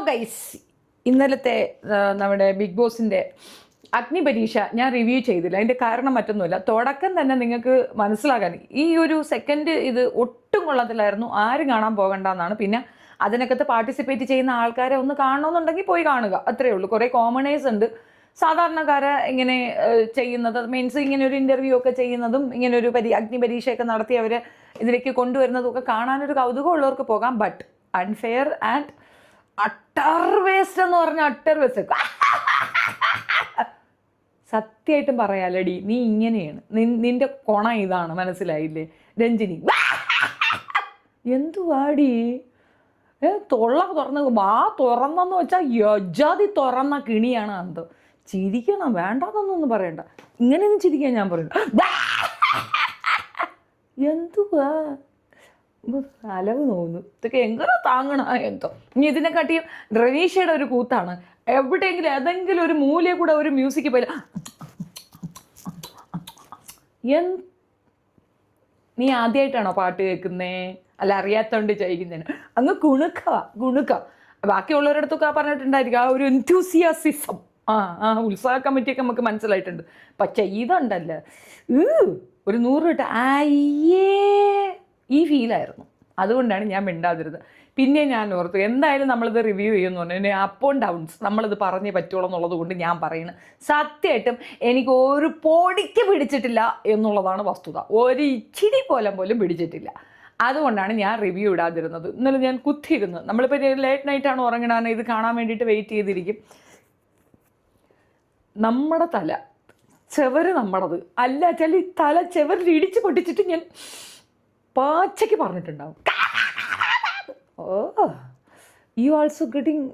Guys, ഇന്നലത്തെ നമ്മുടെ big ബോസിൻ്റെ അഗ്നിപരീക്ഷ ഞാൻ റിവ്യൂ ചെയ്തില്ല. അതിൻ്റെ കാരണം മറ്റൊന്നുമില്ല. തുടക്കം തന്നെ നിങ്ങൾക്ക് മനസ്സിലാകാൻ ഈ ഒരു സെക്കൻഡ് ഇത് ഒട്ടും കൊള്ളത്തില്ലായിരുന്നു. ആരും കാണാൻ പോകണ്ടെന്നാണ്. പിന്നെ അതിനകത്ത് പാർട്ടിസിപ്പേറ്റ് ചെയ്യുന്ന ആൾക്കാരെ ഒന്ന് കാണണമെന്നുണ്ടെങ്കിൽ പോയി കാണുക, അത്രയേ ഉള്ളൂ. കുറേ കോമണേഴ്സ് ഉണ്ട്, സാധാരണക്കാരെ ഇങ്ങനെ ചെയ്യുന്നത്, മീൻസ് ഇങ്ങനെ ഒരു ഇൻ്റർവ്യൂ ഒക്കെ ചെയ്യുന്നതും ഇങ്ങനെ ഒരു അഗ്നിപരീക്ഷയൊക്കെ നടത്തി അവരെ ഇതിലേക്ക് കൊണ്ടുവരുന്നതും ഒക്കെ കാണാനൊരു കൗതുകമുള്ളവർക്ക് പോകാം. But unfair and utter waste എന്ന് പറഞ്ഞാൽ അട്ടർ വേസ്റ്റ്. സത്യമായിട്ടും പറയാലടി, നീ ഇങ്ങനെയാണ്, നിന്റെ കൊണ ഇതാണ്, മനസ്സിലായില്ലേ രഞ്ജിനി? എന്തുവാടി തൊള്ള തുറന്ന് തുറന്നെന്ന് വെച്ചാൽ യജാതി തുറന്ന കിണിയാണ് എന്തോ. ചിരിക്കണം, വേണ്ടാന്നൊന്നും പറയണ്ട, ഇങ്ങനെയൊന്നും ചിരിക്കാൻ ഞാൻ പറയണ്ട. എന്തുവാ അലവ് തോന്നുന്നു, ഇതൊക്കെ എങ്ങനെ താങ്ങണ എന്തോ. ഇനി ഇതിനെക്കാട്ടിയും റനീഷയുടെ ഒരു കൂത്താണ്. എവിടെയെങ്കിലും ഏതെങ്കിലും ഒരു മൂലയെ കൂടെ ഒരു മ്യൂസിക് പോയില്ല. നീ ആദ്യമായിട്ടാണോ പാട്ട് കേൾക്കുന്നേ? അല്ല അറിയാത്തോണ്ട് ചോദിക്കുന്നതിന്. അങ്ങ് ഗുണുക്ക ബാക്കിയുള്ളവരടുത്തൊക്കെ പറഞ്ഞിട്ടുണ്ടായിരിക്കും ആ ഒരു എൻതൂസിയാസിസം, ഉത്സാഹ കമ്മിറ്റിയൊക്കെ നമുക്ക് മനസ്സിലായിട്ടുണ്ട്. പക്ഷെ ഇതുണ്ടല്ലോ ഒരു 100 കിട്ട അയ്യേ ഈ ഫീലായിരുന്നു. അതുകൊണ്ടാണ് ഞാൻ മിണ്ടാതിരുന്നത്. പിന്നെ ഞാൻ ഓർത്തു എന്തായാലും നമ്മളിത് റിവ്യൂ ചെയ്യുമെന്ന് പറഞ്ഞു. അപ്പ് ആൻഡ് ഡൗൺസ് നമ്മളിത് പറഞ്ഞേ പറ്റുള്ളൂ എന്നുള്ളത് കൊണ്ട് ഞാൻ പറയുന്നത്. സത്യമായിട്ടും എനിക്ക് ഒരു പൊടിക്ക് പിടിച്ചിട്ടില്ല എന്നുള്ളതാണ് വസ്തുത. ഒരു ഇച്ചിരി പോലും പിടിച്ചിട്ടില്ല. അതുകൊണ്ടാണ് ഞാൻ റിവ്യൂ ഇടാതിരുന്നത്. ഇന്നലെ ഞാൻ കുത്തിയിരുന്നു. നമ്മളിപ്പോൾ ലേറ്റ് നൈറ്റാണ് ഉറങ്ങണാണ്, ഇത് കാണാൻ വേണ്ടിയിട്ട് വെയിറ്റ് ചെയ്തിരിക്കും. നമ്മുടെ തല ചെവര് നമ്മുടേത് അല്ല വെച്ചാൽ ഈ തല ചെവരിൽ ഇടിച്ച് പൊട്ടിച്ചിട്ട് ഞാൻ പാച്ചയ്ക്ക് പറഞ്ഞിട്ടുണ്ടാവും. യു ആൾസോ ഗെറ്റിംഗ്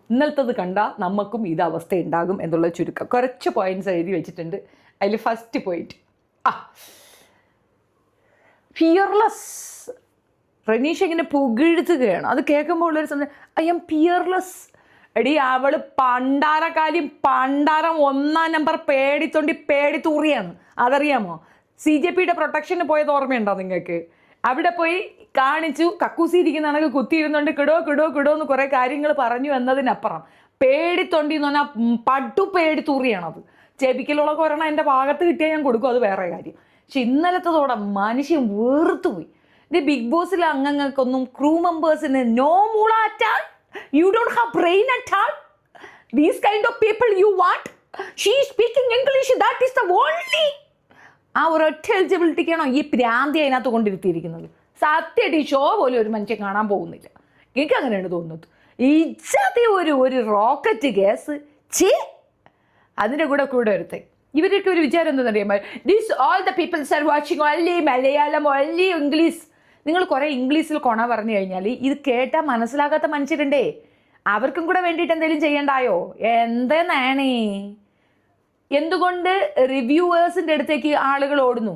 ഇന്നലത്തത് കണ്ടാൽ നമുക്കും ഇത് അവസ്ഥ ഉണ്ടാകും എന്നുള്ള ചുരുക്കം. കുറച്ച് പോയിന്റ്സ് എഴുതി വെച്ചിട്ടുണ്ട്. അതിൽ ഫസ്റ്റ് പോയിന്റ്, ഫിയർലെസ്. റനീഷ് ഇങ്ങനെ പുകഴ്ത്തുകയാണ്. അത് കേൾക്കുമ്പോൾ ഉള്ളൊരു സമയം ഐ എം ഫിയർലെസ്. എടി അവള് പണ്ടാരം 1 നമ്പർ പേടിത്തൂറിയാണ്. അതറിയാമോ? CJPയുടെ പ്രൊട്ടക്ഷന് പോയത് ഓർമ്മയുണ്ടോ നിങ്ങൾക്ക്? അവിടെ പോയി കാണിച്ചു, കക്കൂസിരിക്കുന്നതാണെങ്കിൽ കുത്തിയിരുന്നുകൊണ്ട് കിടോ എന്ന് കുറേ കാര്യങ്ങൾ പറഞ്ഞു എന്നതിനപ്പുറം പേടിത്തൊണ്ടി എന്ന് പറഞ്ഞാൽ പേടിത്തൂറിയാണത്. ചെപിക്കലുള്ളൊക്കെ ഒരെണ്ണം എൻ്റെ ഭാഗത്ത് കിട്ടിയാൽ ഞാൻ കൊടുക്കും, അത് വേറെ കാര്യം. പക്ഷെ ഇന്നലത്തതോടെ മനുഷ്യൻ വേർത്തുപോയി. ഇത് ബിഗ് ബോസിലെ അംഗങ്ങൾക്കൊന്നും ക്രൂ മെമ്പേഴ്സിന് നോ മൂള at all. You don't have brain at all. These kind of people you want. She is speaking English. That is the only. ആ ഒരൊറ്റ എലിജിബിലിറ്റിക്കാണോ ഈ പ്രാന്തി അതിനകത്ത് കൊണ്ടിരുത്തിയിരിക്കുന്നത്? സത്യമായിട്ട് ഈ ഷോ പോലും ഒരു മനുഷ്യൻ കാണാൻ പോകുന്നില്ല. എനിക്ക് അങ്ങനെയാണ് തോന്നുന്നത്. ഇജാതി ഒരു റോക്കറ്റ് ഗ്യാസ് അതിൻ്റെ കൂടെ ഒരുത്തെ. ഇവരൊക്കെ ഒരു വിചാരം എന്താണെന്നറിയാമോ? This all the peoples are watching only Malayalam, only English. നിങ്ങൾ കുറേ ഇംഗ്ലീഷിൽ കൊണ പറഞ്ഞു കഴിഞ്ഞാൽ ഇത് കേട്ടാൽ മനസ്സിലാകാത്ത മനുഷ്യരുണ്ടേ, അവർക്കും കൂടെ വേണ്ടിയിട്ട് എന്തെങ്കിലും ചെയ്യണ്ടായോ? എന്തെന്നാണേ, എന്തുകൊണ്ട് റിവ്യൂവേഴ്സിൻ്റെ അടുത്തേക്ക് ആളുകൾ ഓടുന്നു?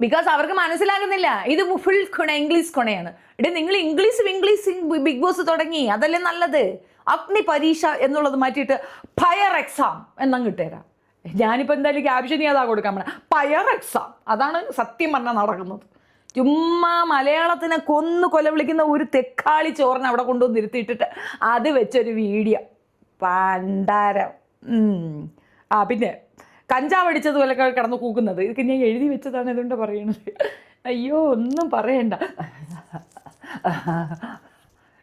ബിക്കോസ് അവർക്ക് മനസ്സിലാകുന്നില്ല ഇത് ഫുൾ ഇംഗ്ലീഷ് കൊണയാണ്. നിങ്ങൾ ഇംഗ്ലീഷ് ബിഗ് ബോസ് തുടങ്ങി, അതല്ലേ നല്ലത്. അഗ്നി പരീക്ഷ എന്നുള്ളത് മാറ്റിയിട്ട് ഫയർ എക്സാം എന്നങ്ങ് ഇട്ടുതരാം. ഞാനിപ്പോൾ എന്തായാലും ക്യാപ്ഷൻ അതാ കൊടുക്കാൻ പറ്റുക, ഫയർ എക്സാം. അതാണ് സത്യം പറഞ്ഞാൽ നടക്കുന്നത്. ചുമ്മാ മലയാളത്തിനെ കൊല വിളിക്കുന്ന ഒരു തെക്കാളി ചോറിനെ അവിടെ കൊണ്ടുവന്ന് ഇരുത്തിയിട്ടിട്ട് അത് വെച്ചൊരു വീഡിയോ പണ്ടാരം. പിന്നെ കഞ്ചാവ് അടിച്ചതുപോലൊക്കെ കിടന്ന് കൂക്കുന്നത്, ഇതൊക്കെ ഞാൻ എഴുതി വെച്ചതാണ്, ഇതുകൊണ്ട് പറയണത്. അയ്യോ ഒന്നും പറയണ്ട.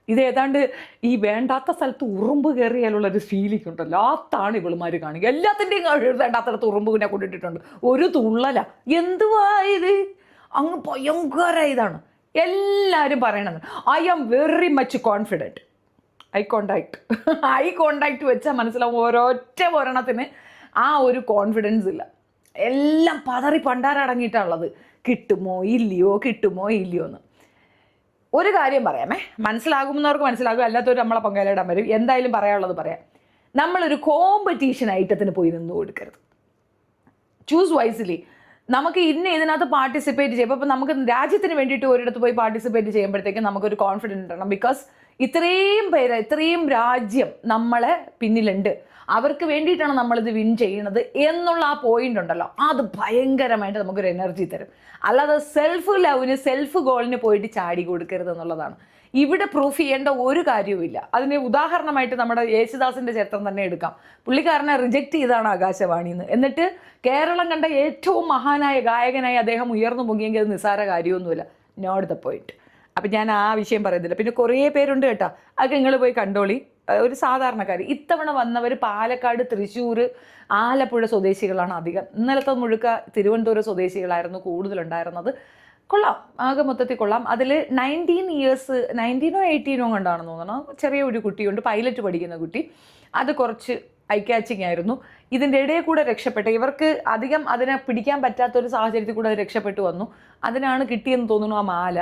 ഇത് ഏതാണ്ട് ഈ വേണ്ടാത്ത സ്ഥലത്ത് ഉറുമ്പ് കയറിയാലുള്ളൊരു ഫീലിംഗ് ഉണ്ടല്ലോ, അതാണ് ഇവളുമാർ കാണിക്കുക. എല്ലാത്തിൻ്റെയും വേണ്ടാത്തടത്ത് ഉറുമ്പിനെ കൊണ്ടിട്ടിട്ടുണ്ട്. ഒരു തുള്ളല എന്തുവാ ഇത്, അങ്ങ് ഭയങ്കര ഇതാണ്. എല്ലാവരും പറയണത് I am very much confident. Eye contact വെച്ചാൽ മനസ്സിലാവും ഒരൊറ്റ ഒരെണ്ണത്തിന് ആ ഒരു കോൺഫിഡൻസ് ഇല്ല. എല്ലാം പണ്ടാരടങ്ങിയിട്ടുള്ളത്. കിട്ടുമോ ഇല്ലയോ എന്ന്. ഒരു കാര്യം പറയാമേ, മനസ്സിലാകുന്നവർക്ക് മനസ്സിലാകും, അല്ലാത്തവർ നമ്മളെ പങ്കാളിയിടാൻ വരും. എന്തായാലും പറയാനുള്ളത് പറയാം. നമ്മളൊരു കോമ്പറ്റീഷൻ ഐറ്റത്തിന് പോയി നിന്ന് കൊടുക്കരുത്. Choose wisely. നമുക്ക് ഇതിനകത്ത് പാർട്ടിസിപ്പേറ്റ് ചെയ്യുമ്പോൾ ഇപ്പോൾ നമുക്ക് രാജ്യത്തിന് വേണ്ടിയിട്ട് ഒരിടത്ത് പോയി പാർട്ടിസിപ്പേറ്റ് ചെയ്യുമ്പോഴത്തേക്കും നമുക്കൊരു കോൺഫിഡൻസ് ഉണ്ടാകണം. ബിക്കോസ് ഇത്രയും രാജ്യം നമ്മളെ പിന്നിലുണ്ട്, അവർക്ക് വേണ്ടിയിട്ടാണ് നമ്മളിത് വിൻ ചെയ്യണത് എന്നുള്ള ആ പോയിന്റ് ഉണ്ടല്ലോ, അത് ഭയങ്കരമായിട്ട് നമുക്കൊരു എനർജി തരും. അല്ലാതെ സെൽഫ് ലവിന് സെൽഫ് ഗോളിന് പോയിട്ട് ചാടി കൊടുക്കരുത് എന്നുള്ളതാണ്. ഇവിടെ പ്രൂഫ് ചെയ്യേണ്ട ഒരു കാര്യവുമില്ല. അതിന് ഉദാഹരണമായിട്ട് നമ്മുടെ യേശുദാസിൻ്റെ ചരിത്രം തന്നെ എടുക്കാം. പുള്ളിക്കാരനെ റിജക്റ്റ് ചെയ്താണ് ആകാശവാണിന്ന്. എന്നിട്ട് കേരളം കണ്ട ഏറ്റവും മഹാനായ ഗായകനായി അദ്ദേഹം ഉയർന്നു പൊങ്ങിയെങ്കിൽ അത് നിസ്സാര കാര്യമൊന്നുമില്ല. Note the point. അപ്പം ഞാൻ ആ വിഷയം പറയുന്നില്ല. പിന്നെ കുറേ പേരുണ്ട് കേട്ടോ, അതൊക്കെ നിങ്ങൾ പോയി കണ്ടോളി. ഒരു സാധാരണക്കാർ ഇത്തവണ വന്നവർ പാലക്കാട്, തൃശ്ശൂർ, ആലപ്പുഴ സ്വദേശികളാണ് അധികം. ഇന്നലത്തെ മുഴുക്ക തിരുവനന്തപുരം സ്വദേശികളായിരുന്നു കൂടുതലുണ്ടായിരുന്നത്. കൊള്ളാം, ആകെ മൊത്തത്തിൽ കൊള്ളാം. അതിൽ 19 ഇയേഴ്സ് 19 18 കണ്ടാണെന്ന് തോന്നണം, ചെറിയ ഒരു കുട്ടിയുണ്ട്, പൈലറ്റ് പഠിക്കുന്ന കുട്ടി. അത് കുറച്ച് ഐ ക്യാച്ചിങ് ആയിരുന്നു. ഇതിൻ്റെ ഇടയിൽ കൂടെ രക്ഷപ്പെട്ടെ, ഇവർക്ക് അധികം അതിനെ പിടിക്കാൻ പറ്റാത്തൊരു സാഹചര്യത്തിൽ കൂടെ അത് രക്ഷപ്പെട്ടു വന്നു. അതിനാണ് കിട്ടിയെന്ന് തോന്നുന്നു ആ മാല.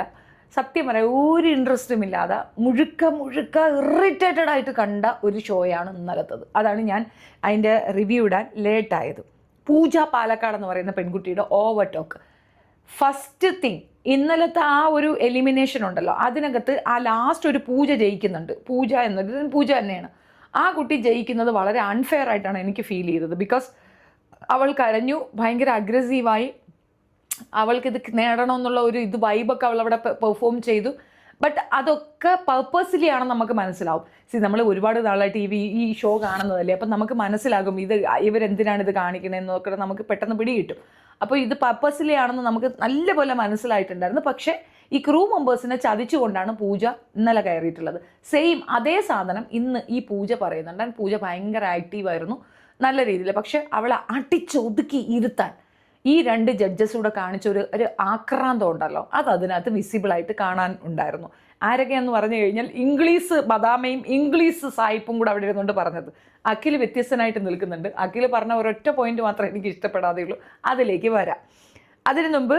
സത്യം പറയാം, ഒരു ഇൻട്രസ്റ്റും ഇല്ലാതെ മുഴുക്ക ഇറിറ്റേറ്റഡ് ആയിട്ട് കണ്ട ഒരു ഷോയാണ് ഇന്നലത്തത്. അതാണ് ഞാൻ അതിൻ്റെ റിവ്യൂ ഇടാൻ ലേറ്റായത്. പൂജ പാലക്കാട് എന്ന് പറയുന്ന പെൺകുട്ടിയുടെ ഓവർ ടോക്ക്. ഫസ്റ്റ് തിങ്, ഇന്നലത്തെ ആ ഒരു എലിമിനേഷൻ ഉണ്ടല്ലോ, അതിനകത്ത് ആ ലാസ്റ്റ് ഒരു പൂജ ജയിക്കുന്നുണ്ട്. പൂജ എന്നത് പൂജ തന്നെയാണ്. ആ കുട്ടി ജയിക്കുന്നത് വളരെ അൺഫെയർ ആയിട്ടാണ് എനിക്ക് ഫീൽ ചെയ്തത്. ബിക്കോസ് അവൾ കരഞ്ഞു, ഭയങ്കര അഗ്രസീവായി, അവൾക്കിത് നേടണമെന്നുള്ള ഒരു വൈബൊക്കെ അവൾ അവിടെ പെർഫോം ചെയ്തു. ബട്ട് അതൊക്കെ പർപ്പസ്ലി ആണെന്ന് നമുക്ക് മനസ്സിലാവും. നമ്മൾ ഒരുപാട് നാളായിട്ട് ഈ ഷോ കാണുന്നതല്ലേ, അപ്പം നമുക്ക് മനസ്സിലാകും ഇവരെന്തിനാണ് ഇത് കാണിക്കണമെന്നൊക്കെ നമുക്ക് പെട്ടെന്ന് പിടികിട്ടും. അപ്പോൾ ഇത് പർപ്പസ്ലി ആണെന്ന് നമുക്ക് നല്ലപോലെ മനസ്സിലായിട്ടുണ്ടായിരുന്നു. പക്ഷേ ഈ ക്രൂ മെമ്പേഴ്സിനെ ചതിച്ചുകൊണ്ടാണ് പൂജ ഇന്നലെ കയറിയിട്ടുള്ളത്. സെയിം അതേ സാധനം ഇന്ന് ഈ പൂജ പറയുന്നുണ്ട്. പൂജ ഭയങ്കര ആക്റ്റീവായിരുന്നു, നല്ല രീതിയിൽ. പക്ഷെ അവളെ അടിച്ചൊതുക്കി ഇരുത്താൻ ഈ 2 ജഡ്ജസൂടെ കാണിച്ചൊരു ആക്രാന്തം ഉണ്ടല്ലോ, അത് അതിനകത്ത് വിസിബിളായിട്ട് കാണാൻ ഉണ്ടായിരുന്നു. ആരൊക്കെയെന്ന് പറഞ്ഞു കഴിഞ്ഞാൽ ഇംഗ്ലീഷ് ബദാമയും ഇംഗ്ലീഷ് സായിപ്പും കൂടെ അവിടെ ഇരുന്നുകൊണ്ട് പറഞ്ഞത്. അഖിൽ വ്യത്യസ്തനായിട്ട് നിൽക്കുന്നുണ്ട്. അഖിൽ പറഞ്ഞ ഒരൊറ്റ പോയിന്റ് മാത്രമേ എനിക്ക് ഇഷ്ടപ്പെടാതെയുള്ളൂ, അതിലേക്ക് വരാം. അതിനു മുമ്പ്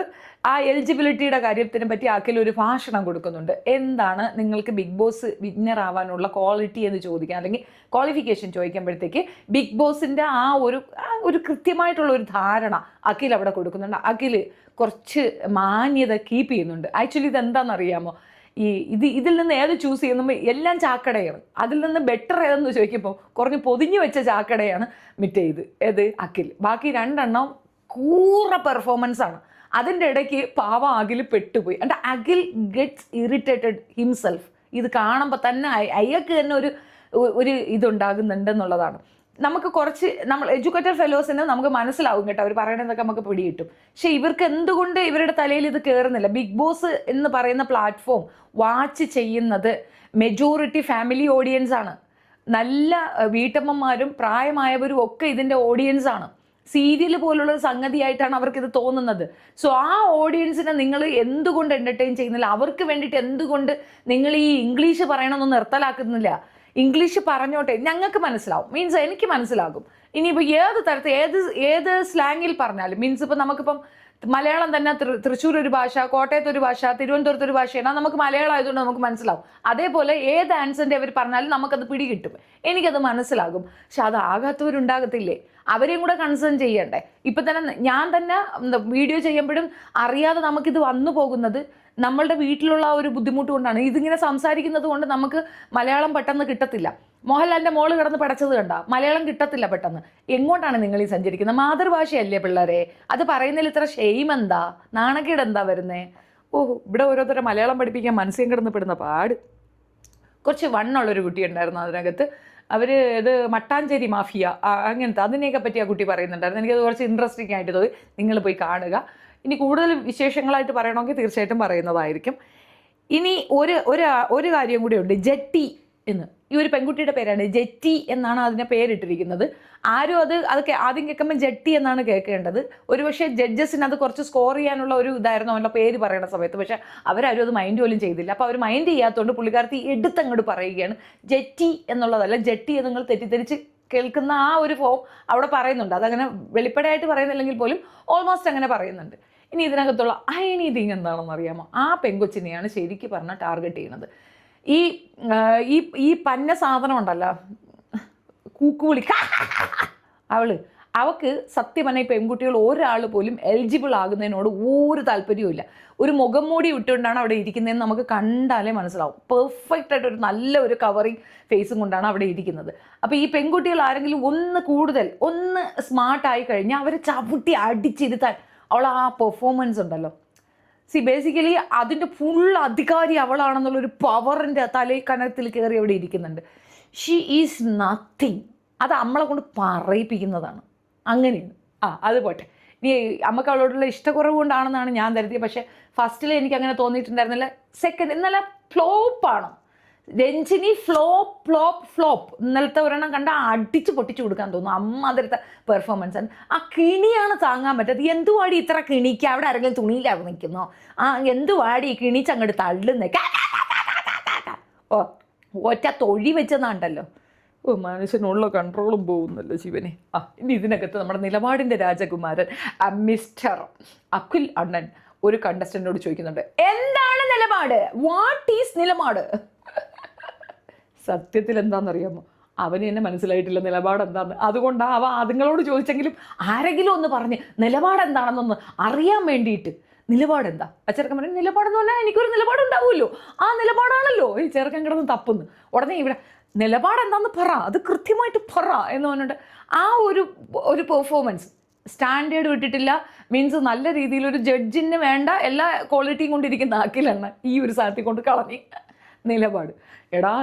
ആ എലിജിബിലിറ്റിയുടെ കാര്യത്തിനെ പറ്റി അഖിൽ ഒരു ഭാഷണം കൊടുക്കുന്നുണ്ട്. എന്താണ് നിങ്ങൾക്ക് ബിഗ് ബോസ് വിന്നർ ആവാനുള്ള ക്വാളിറ്റി എന്ന് ചോദിക്കാൻ, അല്ലെങ്കിൽ ക്വാളിഫിക്കേഷൻ ചോദിക്കുമ്പോഴത്തേക്ക് ബിഗ് ബോസിൻ്റെ ആ ഒരു കൃത്യമായിട്ടുള്ള ഒരു ധാരണ അഖിൽ അവിടെ കൊടുക്കുന്നുണ്ട്. അഖിൽ കുറച്ച് മാന്യത കീപ്പ് ചെയ്യുന്നുണ്ട്. ആക്ച്വലി ഇതെന്താണെന്നറിയാമോ, ഇതിൽ നിന്ന് ഏത് ചൂസ് ചെയ്യുമ്പോൾ എല്ലാം ചാക്കടയാണ്. അതിൽ നിന്ന് ബെറ്റർ ഏതെന്ന് ചോദിക്കുമ്പോൾ കുറഞ്ഞ് പൊതിഞ്ഞു വെച്ച ചാക്കടയാണ് ഏത് അഖിൽ. ബാക്കി 2 എണ്ണം കൂറ പെർഫോമൻസ് ആണ്. അതിൻ്റെ ഇടയ്ക്ക് പാവം അഖിൽ പെട്ടുപോയി. And Akhil gets irritated himself. ഇത് കാണുമ്പോൾ തന്നെ അയാൾക്ക് തന്നെ ഒരു ഇതുണ്ടാകുന്നുണ്ടെന്നുള്ളതാണ്. നമുക്ക് കുറച്ച് നമ്മൾ എഡ്യൂക്കേറ്റഡ് ഫെലോസിന് നമുക്ക് മനസ്സിലാവും കേട്ടോ, അവർ പറയണതൊക്കെ നമുക്ക് പിടികിട്ടും. പക്ഷേ ഇവർക്ക് എന്തുകൊണ്ട് ഇവരുടെ തലയിൽ ഇത് കയറുന്നില്ല? ബിഗ് ബോസ് എന്ന് പറയുന്ന പ്ലാറ്റ്ഫോം വാച്ച് ചെയ്യുന്നത് മെജോറിറ്റി ഫാമിലി ഓഡിയൻസ് ആണ്. നല്ല വീട്ടമ്മമാരും പ്രായമായവരും ഒക്കെ ഇതിൻ്റെ ഓഡിയൻസ് ആണ്. സീരിയൽ പോലുള്ള സംഗതിയായിട്ടാണ് അവർക്കിത് തോന്നുന്നത്. സോ ആ ഓഡിയൻസിനെ നിങ്ങൾ എന്തുകൊണ്ട് എൻ്റർടൈൻ ചെയ്യുന്നില്ല? അവർക്ക് വേണ്ടിയിട്ട് എന്തുകൊണ്ട് നിങ്ങൾ ഈ ഇംഗ്ലീഷ് പറയണമെന്ന് നിർത്തലാക്കുന്നില്ല? ഇംഗ്ലീഷ് പറഞ്ഞോട്ടെ, ഞങ്ങൾക്ക് മനസ്സിലാവും. മീൻസ് എനിക്ക് മനസ്സിലാകും. ഇനിയിപ്പോൾ ഏത് തരത്തിൽ ഏത് സ്ലാങ്ങിൽ പറഞ്ഞാലും, മീൻസ് ഇപ്പം നമുക്കിപ്പം മലയാളം തന്നെ തൃശ്ശൂർ ഒരു ഭാഷ, കോട്ടയത്ത് ഒരു ഭാഷ, തിരുവനന്തപുരത്ത് ഒരു ഭാഷയാണ്, നമുക്ക് മലയാളം ആയതുകൊണ്ട് നമുക്ക് മനസ്സിലാവും. അതേപോലെ ഏത് ആൻസറിൻ്റെ അവർ പറഞ്ഞാലും നമുക്കത് പിടികിട്ടും, എനിക്കത് മനസ്സിലാകും. പക്ഷെ അതാകാത്തവരുണ്ടാകത്തില്ലേ? അവരെയും കൂടെ കൺസേൺ ചെയ്യണ്ടേ? ഇപ്പം തന്നെ ഞാൻ തന്നെ വീഡിയോ ചെയ്യുമ്പോഴും അറിയാതെ നമുക്കിത് വന്നു പോകുന്നത് നമ്മളുടെ വീട്ടിലുള്ള ഒരു ബുദ്ധിമുട്ട് കൊണ്ടാണ്. ഇതിങ്ങനെ സംസാരിക്കുന്നത് കൊണ്ട് നമുക്ക് മലയാളം പെട്ടെന്ന് കിട്ടത്തില്ല. മോഹൻലാലിൻ്റെ മോള് കിടന്ന് പടച്ചത് കണ്ട മലയാളം കിട്ടത്തില്ല പെട്ടെന്ന്. എങ്ങോട്ടാണ് നിങ്ങൾ ഈ സഞ്ചരിക്കുന്നത്? മാതൃഭാഷയല്ലേ പിള്ളേരെ? അത് പറയുന്നതിൽ ഇത്ര ഷെയിം എന്താ, നാണക്കേട് എന്താ വരുന്നേ? ഇവിടെ ഓരോരുത്തരെ മലയാളം പഠിപ്പിക്കാൻ മനസ്സിൽ കിടന്ന് പെടുന്ന പാട്. കുറച്ച് വണ്ണുള്ളൊരു കുട്ടി ഉണ്ടായിരുന്നു അതിനകത്ത്. അവർ ഇത് മട്ടാഞ്ചേരി മാഫിയ അങ്ങനത്തെ അതിനെയൊക്കെ പറ്റി ആ കുട്ടി പറയുന്നുണ്ടായിരുന്നു. എനിക്കത് കുറച്ച് ഇൻട്രസ്റ്റിംഗ് ആയിട്ട് തോന്നി. നിങ്ങൾ പോയി കാണുക. ഇനി കൂടുതൽ വിശേഷങ്ങളായിട്ട് പറയണമെങ്കിൽ തീർച്ചയായിട്ടും പറയുന്നതായിരിക്കും. ഇനി ഒരു കാര്യം കൂടി ഉണ്ട്, ജെറ്റി എന്ന്. ഈ ഒരു പെൺകുട്ടിയുടെ പേരാണ് ജെറ്റി എന്നാണ് അതിനെ പേരിട്ടിരിക്കുന്നത്. ആരും അതൊക്കെ ആദ്യം കേൾക്കുമ്പോൾ ജെട്ടി എന്നാണ് കേൾക്കേണ്ടത്. ഒരുപക്ഷെ ജഡ്ജസിന് അത് കുറച്ച് സ്കോർ ചെയ്യാനുള്ള ഒരു ഇതായിരുന്നു അവൻ്റെ പേര് പറയുന്ന സമയത്ത്. പക്ഷേ അവരാരും അത് മൈൻഡ് പോലും ചെയ്തില്ല. അപ്പോൾ അവർ മൈൻഡ് ചെയ്യാത്തതുകൊണ്ട് പുള്ളിക്കാരത്തി എടുത്തങ്ങോട്ട് പറയുകയാണ് ജെറ്റി എന്നുള്ളതല്ല ജെട്ടി എന്ന് നിങ്ങൾ തെറ്റിദ്ധരിച്ച് കേൾക്കുന്ന ആ ഒരു ഫോം അവിടെ പറയുന്നുണ്ട്. അതങ്ങനെ വെളിപ്പടയായിട്ട് പറയുന്നില്ലെങ്കിൽ പോലും ഓൾമോസ്റ്റ് അങ്ങനെ പറയുന്നുണ്ട്. ഇനി ഇതിനകത്തുള്ള അയനീതിങ് എന്താണെന്ന് അറിയാമോ? ആ പെങ്കൊച്ചിനെയാണ് ശരിക്കും പറഞ്ഞാൽ ടാർഗറ്റ് ചെയ്യുന്നത്. ഈ പന്ന സാധനം ഉണ്ടല്ലോ, കൂക്കുവിളി, അവൾക്ക് സത്യം പറഞ്ഞാൽ ഈ പെൺകുട്ടികൾ ഒരാൾ പോലും എലിജിബിൾ ആകുന്നതിനോട് ഒരു താല്പര്യവും. ഒരു മുഖം മൂടി ഇട്ടുകൊണ്ടാണ് അവിടെ ഇരിക്കുന്നതെന്ന് നമുക്ക് കണ്ടാലേ മനസ്സിലാവും. പെർഫെക്റ്റ് ആയിട്ട് ഒരു നല്ല ഒരു കവറിങ് ഫേസും കൊണ്ടാണ് അവിടെ ഇരിക്കുന്നത്. അപ്പോൾ ഈ പെൺകുട്ടികൾ ആരെങ്കിലും ഒന്ന് സ്മാർട്ടായി കഴിഞ്ഞാൽ അവരെ ചവിട്ടി അടിച്ചിരുത്താൻ അവൾ ആ പെർഫോമൻസ് ഉണ്ടല്ലോ, ബേസിക്കലി അതിൻ്റെ ഫുൾ അധികാരി അവളാണെന്നുള്ളൊരു പവറിൻ്റെ തലക്കനത്തിൽ കയറി അവിടെ ഇരിക്കുന്നുണ്ട്. She is nothing. അത് നമ്മളെ കൊണ്ട് പറയിപ്പിക്കുന്നതാണ്. അങ്ങനെയാണ്. അത് പോട്ടെ. ഇനി നമുക്ക് അവളോടുള്ള ഇഷ്ടക്കുറവ് കൊണ്ടാണെന്നാണ് ഞാൻ കരുതിയത്. പക്ഷേ ഫസ്റ്റിൽ എനിക്ക് അങ്ങനെ തോന്നിയിട്ടുണ്ടായിരുന്നില്ല. സെക്കൻഡ് ഇന്നലെ ഫ്ലോപ്പാണ് രഞ്ജിനി. ഫ്ലോപ്പ്. ഇന്നലത്തെ ഒരെണ്ണം കണ്ട അടിച്ച് പൊട്ടിച്ചു കൊടുക്കാൻ തോന്നുന്നു. അമ്മാതിരത്തെ പെർഫോമൻസ് ആണ്. ആ കിണിയാണ് താങ്ങാൻ പറ്റാത്തത്. എന്തുവാടി ഇത്ര കിണിക്ക്? അവിടെ ആരെങ്കിലും തുണിയിലാവും നിൽക്കുന്നോ? എന്തുവാടി കിണിച്ച് അങ്ങോട്ട് തള്ളുന്നേ? ഒറ്റ തൊഴി വെച്ചെന്നാണ്ടല്ലോ. മനുഷ്യനുള്ള കൺട്രോളും പോകുന്നല്ലോ ശിവനെ. ഇനി ഇതിനകത്ത് നമ്മുടെ നിലപാടിൻ്റെ രാജകുമാരൻ മിസ്റ്റർ അഖിൽ അണ്ണൻ ഒരു കണ്ടസ്റ്റന്റിനോട് ചോദിക്കുന്നുണ്ട്, എന്താണ് നിലപാട്? വാട്ട് ഈസ് നിലപാട്? സത്യത്തിൽ എന്താണെന്നറിയാമോ? അവന് തന്നെ മനസ്സിലായിട്ടില്ല നിലപാട് എന്താണെന്ന്. അതുകൊണ്ടാണ് അതുങ്ങളോട് ചോദിച്ചെങ്കിലും ആരെങ്കിലും ഒന്ന് പറഞ്ഞ് നിലപാട് എന്താണെന്നൊന്ന് അറിയാൻ വേണ്ടിയിട്ട്. നിലപാടെന്താ? ചെറുക്കൻ പറഞ്ഞു, നിലപാടെന്ന് പറഞ്ഞാൽ എനിക്കൊരു നിലപാടുണ്ടാവുമല്ലോ, ആ നിലപാടാണല്ലോ. ഈ ചെറുക്കൻ കിടന്ന് തപ്പുന്നു. ഉടനെ ഇവിടെ നിലപാടെന്താന്ന് പറ, അത് കൃത്യമായിട്ട് പറ എന്ന് പറഞ്ഞിട്ട് ആ ഒരു പെർഫോമൻസ് സ്റ്റാൻഡേർഡ് വിട്ടിട്ടില്ല. മീൻസ് നല്ല രീതിയിൽ ഒരു ജഡ്ജിന് വേണ്ട എല്ലാ ക്വാളിറ്റിയും കൊണ്ടിരിക്കുന്ന അഖിലാണ് ഈ ഒരു സാധനത്തിൽ കൊണ്ട് കളഞ്ഞ്. നിലപാട് എടാ,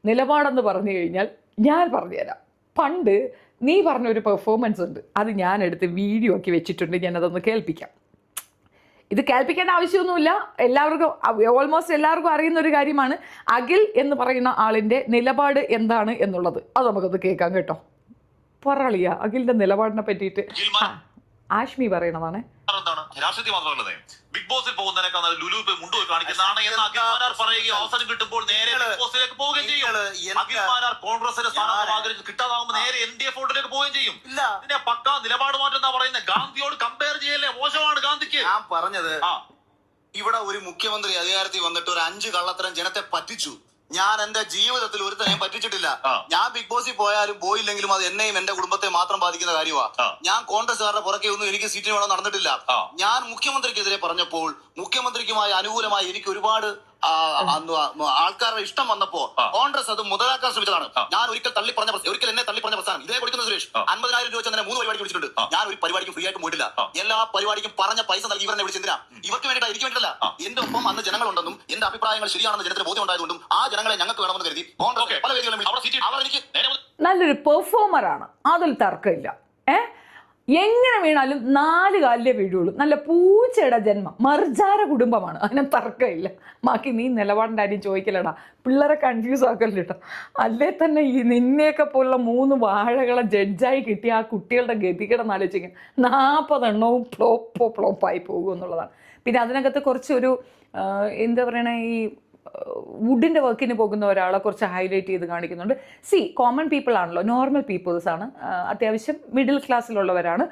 നിലപാടെന്ന് പറഞ്ഞു കഴിഞ്ഞാൽ ഞാൻ പറഞ്ഞുതരാം. പണ്ട് നീ പറഞ്ഞൊരു പെർഫോമൻസ് ഉണ്ട്, അത് ഞാൻ എടുത്ത് വീഡിയോ ആക്കി വെച്ചിട്ടുണ്ട്. ഞാനതൊന്ന് കേൾപ്പിക്കാം. ഇത് കേൾപ്പിക്കേണ്ട ആവശ്യമൊന്നുമില്ല, എല്ലാവർക്കും ഓൾമോസ്റ്റ് എല്ലാവർക്കും അറിയുന്ന ഒരു കാര്യമാണ് അഖിൽ എന്ന് പറയുന്ന ആളിൻ്റെ നിലപാട് എന്താണ് എന്നുള്ളത്. അത് നമുക്കൊന്ന് കേൾക്കാം കേട്ടോ. പറളിയ അഖിലിന്റെ നിലപാടിനെ പറ്റിയിട്ട് ആഷ്മി പറയണതാണ്. രാഷ്ട്രീയ മാത്രമല്ലേ ബിഗ് ബോസിൽ പോകുന്നതിനേക്കാൾ ലുലു മുണ്ടു കാണിക്കുന്നതാണ് എന്ന് അഖിൽമാരാർ പറയുകയും അവസരം കിട്ടുമ്പോൾ നേരെ ബിഗ് ബോസിലേക്ക് പോവുകയും ചെയ്യും. അഖിൽമാരാർ കോൺഗ്രസിന്റെ സ്ഥാനം കിട്ടാതാകുമ്പോൾ നേരെ NDA ഫോൾഡിലേക്ക് പോവുകയും ചെയ്യും. ഇതിന്റെ പക്ക നിലപാട് മാറ്റം എന്താ പറയുന്നത്? ഗാന്ധിയോട് കമ്പയർ ചെയ്യല്ലേ? മോശമാണ് ഗാന്ധിക്ക്. ഞാൻ പറഞ്ഞത് ഇവിടെ ഒരു മുഖ്യമന്ത്രി അധികാരത്തിൽ വന്നിട്ട് ഒരു 5 കള്ളത്തരം ജനത്തെ പറ്റിച്ചു. ഞാൻ എന്റെ ജീവിതത്തിൽ ഒരുത്തനെയും പറ്റിച്ചിട്ടില്ല. ഞാൻ ബിഗ് ബോസിൽ പോയാലും പോയില്ലെങ്കിലും അത് എന്നെയും എന്റെ കുടുംബത്തെ മാത്രം ബാധിക്കുന്ന കാര്യമാണ്. ഞാൻ കോൺഗ്രസ്സുകാരുടെ പുറകെ ഒന്നും എനിക്ക് സീറ്റിന് വേണം നടന്നിട്ടില്ല. ഞാൻ മുഖ്യമന്ത്രിക്കെതിരെ പറഞ്ഞപ്പോൾ മുഖ്യമന്ത്രിക്കുമായി അനുകൂലമായി എനിക്ക് ഒരുപാട് ആൾക്കാരുടെ ഇഷ്ടം വന്നപ്പോ കോൺഗ്രസ് അത് മുതലാക്കാൻ ശ്രമിച്ചതാണ്. ഞാൻ ഒരിക്കൽ എന്നെ തള്ളി പറഞ്ഞ പ്രസ്ഥാനം ഇതേ കൊടുക്കുന്ന സുരേഷ് 50,000 രൂപ തന്നെ 3 പരിപാടി വിളിച്ചിട്ടുണ്ട്. ഞാൻ ഒരു പരിപാടിക്കും ഫ്രീ ആയിട്ട് പോയിട്ടില്ല. എല്ലാ പരിപാടിക്കും പറഞ്ഞ പൈസ നൽകി ഇവരെ വിളിച്ചെന്തിനാ? ഇവർക്ക് വേണ്ടിയിട്ടാ, എനിക്ക് വേണ്ടിയിട്ടല്ല. എന്റെ ഒപ്പം അന്ന് ജനങ്ങളുണ്ടെന്നും എന്റെ അഭിപ്രായങ്ങൾ ശരിയാണെന്ന് ജനത്തിന് ബോധ്യം ഉണ്ടായതുകൊണ്ടും ആ ജനങ്ങളെ ഞങ്ങൾക്ക് വേണമെന്ന് കരുതി കോൺഗ്രസ് പല വേദികളും അവർ എനിക്ക് നല്ലൊരു പെർഫോമറാണ്, അതിൽ തർക്കമില്ല. എങ്ങനെ വീണാലും 4 കാലിലേ വീഴുള്ളൂ. നല്ല പൂച്ചയുടെ ജന്മം, മർജാര കുടുംബമാണ്, അതിനെ തർക്കമില്ല. ബാക്കി നീ നിലപാടിൻ്റെ കാര്യം ചോദിക്കലടാ, പിള്ളേരെ കൺഫ്യൂസ് ആക്കല്ലോ കേട്ടോ. അല്ലേ തന്നെ ഈ നിന്നെയൊക്കെ പോലുള്ള 3 വാഴകളെ ജഡ്ജായി കിട്ടിയ ആ കുട്ടികളുടെ ഗതികേടെന്ന് ആലോചിക്കാൻ 40 എണ്ണവും ഫ്ലോപ്പായി പോകും എന്നുള്ളതാണ്. പിന്നെ അതിനകത്ത് കുറച്ചൊരു എന്താ പറയണേ, ഈ വുഡിൻ്റെ വർക്കിന് പോകുന്ന ഒരാളെ കുറച്ച് ഹൈലൈറ്റ് ചെയ്ത് കാണിക്കുന്നുണ്ട്. കോമൺ പീപ്പിൾ ആണല്ലോ, നോർമൽ പീപ്പിൾസാണ്, അത്യാവശ്യം മിഡിൽ ക്ലാസ്സിലുള്ളവരാണ്.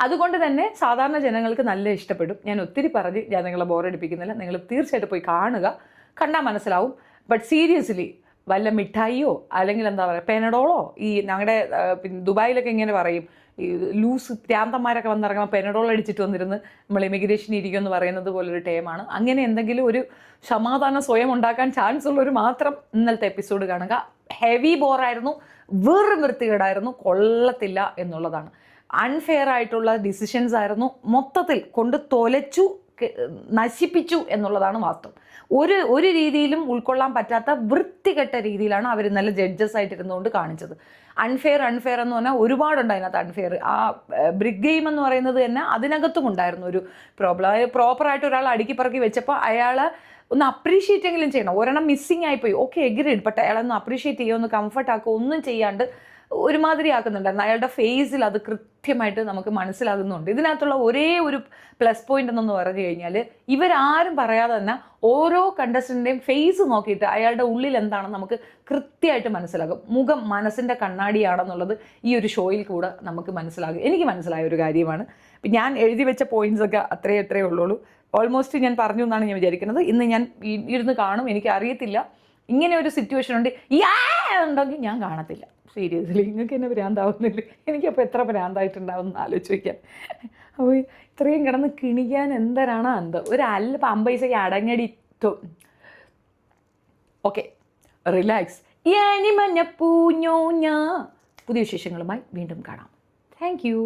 അതുകൊണ്ട് തന്നെ സാധാരണ ജനങ്ങൾക്ക് നല്ല ഇഷ്ടപ്പെടും. ഞാൻ ഒത്തിരി പറഞ്ഞ് ഞാൻ നിങ്ങളെ ബോറടിപ്പിക്കുന്നില്ല. നിങ്ങൾ തീർച്ചയായിട്ടും പോയി കാണുക, കണ്ടാൽ മനസ്സിലാവും. ബട്ട് സീരിയസ്ലി വല്ല മിഠായിയോ അല്ലെങ്കിൽ എന്താ പറയുക പെനഡോളോ, ഈ ഞങ്ങളുടെ ദുബായിലൊക്കെ ഇങ്ങനെ പറയും, ഈ ലൂസ് പ്രാന്തന്മാരൊക്കെ വന്നിറങ്ങുമ്പോൾ പെനഡോൾ അടിച്ചിട്ട് വന്നിരുന്ന് നമ്മൾ ഇമിഗ്രേഷൻ ഇരിക്കുമെന്ന് പറയുന്നത് പോലൊരു ടൈമാണ്. അങ്ങനെ എന്തെങ്കിലും ഒരു സമാധാനം സ്വയം ഉണ്ടാക്കാൻ ചാൻസ് ഉള്ളവർ മാത്രം ഇന്നലത്തെ എപ്പിസോഡ് കാണുക. ഹെവി ബോറായിരുന്നു, വെറും വൃത്തികേടായിരുന്നു, കൊള്ളത്തില്ല എന്നുള്ളതാണ്. അൺഫെയർ ആയിട്ടുള്ള ഡിസിഷൻസ് ആയിരുന്നു, മൊത്തത്തിൽ കൊണ്ട് തൊലച്ചു, നശിപ്പിച്ചു എന്നുള്ളതാണ് വാസ്തവം. ഒരു രീതിയിലും ഉൾക്കൊള്ളാൻ പറ്റാത്ത വൃത്തികെട്ട രീതിയിലാണ് അവർ നല്ല ജഡ്ജസ് ആയിട്ടിരുന്നുകൊണ്ട് കാണിച്ചത്. അൺഫെയർ എന്ന് പറഞ്ഞാൽ ഒരുപാടുണ്ട് അതിനകത്ത് അൺഫെയർ. ആ ബ്രിഗ് ഗെയിം എന്ന് പറയുന്നത് തന്നെ അതിനകത്തും ഉണ്ടായിരുന്നു ഒരു പ്രോബ്ലം. അതായത് പ്രോപ്പറായിട്ട് ഒരാൾ അടുക്കി പറക്കി വെച്ചപ്പോൾ അയാളെ ഒന്ന് അപ്രീഷിയേറ്റ് എങ്കിലും ചെയ്യണം. ഒരെണ്ണം മിസ്സിങ് ആയിപ്പോയി, ഓക്കെ എഗ്രീഡ്, ബട്ട് അയാളൊന്ന് അപ്രീഷിയേറ്റ് ചെയ്യുക, ഒന്ന് കംഫർട്ട് ആക്കുക, ഒന്നും ചെയ്യാണ്ട് ഒരുമാതിരി ആക്കുന്നുണ്ടായിരുന്നു. അയാളുടെ ഫേസിൽ അത് കൃത്യമായിട്ട് നമുക്ക് മനസ്സിലാകുന്നുണ്ട്. ഇതിനകത്തുള്ള ഒരേ ഒരു പ്ലസ് പോയിന്റ് എന്നു പറഞ്ഞു കഴിഞ്ഞാൽ ഇവരാരും പറയാതെ തന്നെ ഓരോ കണ്ടസ്റ്റൻ്റെയും ഫേസ് നോക്കിയിട്ട് അയാളുടെ ഉള്ളിൽ എന്താണെന്ന് നമുക്ക് കൃത്യമായിട്ട് മനസ്സിലാകും. മുഖം മനസ്സിൻ്റെ കണ്ണാടിയാണെന്നുള്ളത് ഈ ഒരു ഷോയിൽ കൂടെ നമുക്ക് മനസ്സിലാകും. എനിക്ക് മനസ്സിലായ ഒരു കാര്യമാണ്. ഞാൻ എഴുതി വെച്ച പോയിന്റ്സൊക്കെ അത്രയേ ഉള്ളൂ. ഓൾമോസ്റ്റ് ഞാൻ പറഞ്ഞു എന്നാണ് ഞാൻ വിചാരിക്കുന്നത്. ഇന്ന് ഞാൻ ഇരുന്ന് കാണും. എനിക്ക് അറിയത്തില്ല ഇങ്ങനെ ഒരു സിറ്റുവേഷൻ ഉണ്ട് ഉണ്ടെങ്കിൽ ഞാൻ കാണത്തില്ല. സീരിയസ്ലി നിങ്ങൾക്ക് എന്നെ ഭ്രാന്താവുന്നില്ല. എനിക്കപ്പോൾ എത്ര ഭ്രാന്തായിട്ടുണ്ടാവും എന്ന് ആലോചിക്കാൻ. അപ്പോൾ ഇത്രയും കിടന്ന് കിണിക്കാൻ എന്തരാണ് ഒരു അല്പം 50 പൈസയ്ക്ക് അടങ്ങടി. Okay, relax. പുതിയ വിശേഷങ്ങളുമായി വീണ്ടും കാണാം. Thank you.